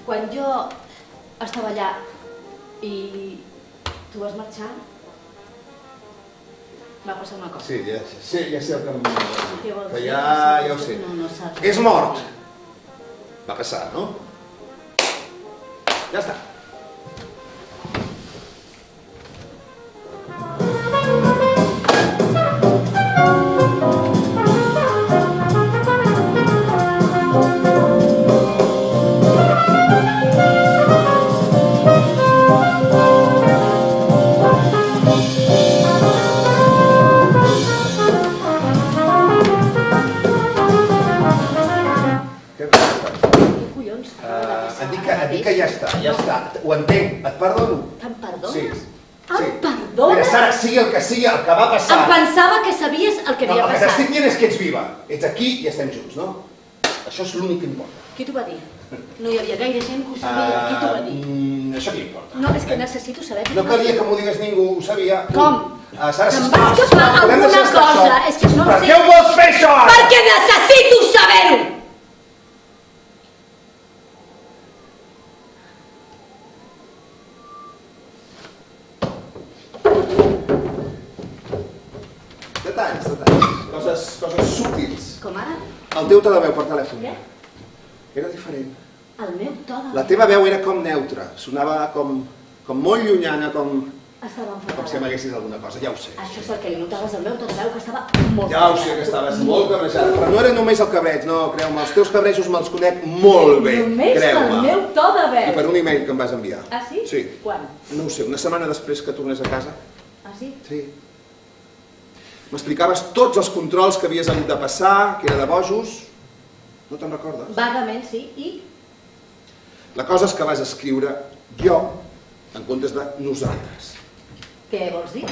Quan jo estava allà i tu vas marxar, va passar una cosa. Sí, ja sé el que em va dir. Què vols Que dir? ja ho sé. No saps. És mort. Va passar, no? Ja està. Et dic que ja està. Ho entenc, et perdono. Em perdones? Sí. Em perdones? Mira, Sara, sigui el que sigui el que va passar... Em pensava que sabies el que havia El que passat. t'estic dient és que ets viva. Ets aquí i estem junts, no? Això és l'únic que importa. Qui t'ho va dir? No hi havia gaire gent que ho sabia. Qui t'ho va dir? Això què importa? No, és que necessito saber... No calia que m'ho digués ningú, ho sabia. Com? Sara, Em vas escapar alguna cosa. És que no Per sé... què ho vols fer, això? Perquè necessito saber-ho! Detalls. Coses sútils. Com ara? El teu to de veu per telèfon. Què? Era diferent. El meu to de... La teva veu era com neutra. Sonava com molt llunyana, com Estava si enfadada. m'haguessis alguna cosa, ja ho sé. Això és el que li notaves al meu to de veu, que estava molt... Ja ho sé que estaves molt cabrejada, però no era només el cabreig, no, creu-me, els teus cabrejos me'ls conec molt bé, Només creu-me. el meu to de veu. I per un email que em vas enviar. Ah, sí? Sí. Quan? No ho sé, una setmana després que tornés a casa. Ah, sí? Sí. M'explicaves tots els controls que havies hagut de passar, que era de bojos. No te'n recordes? Vagament, sí. I? La cosa és que vas escriure jo en comptes de nosaltres. Què vols dir?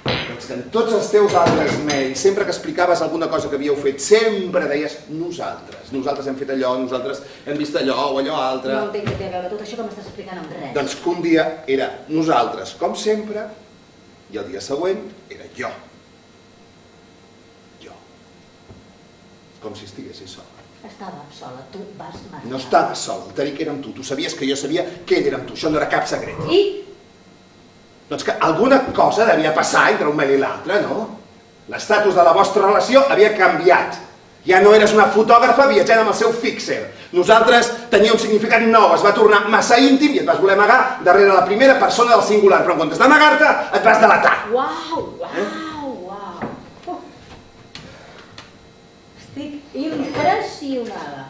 Doncs que en tots els teus altres mails, sempre que explicaves alguna cosa que havíeu fet, sempre deies nosaltres. Nosaltres hem fet allò, nosaltres hem vist allò o allò altre. No entenc què té a veure tot això que m'estàs explicant amb res. Doncs que un dia era nosaltres, com sempre, i el dia següent era jo. Jo. Com si estiguessis sola. Estava sola, tu vas marxar. No estava sol, el Tariq era amb tu. Tu sabies que jo sabia que ell era amb tu. Això no era cap secret. I? Doncs que alguna cosa devia passar entre un mail i l'altre, no? L'estatus de la vostra relació havia canviat. Ja no eres una fotògrafa viatjant amb el seu fixer. Nosaltres tenia un significat nou, es va tornar massa íntim i et vas voler amagar darrere la primera persona del singular, però en comptes d'amagar-te et vas delatar. Uau. Estic impressionada.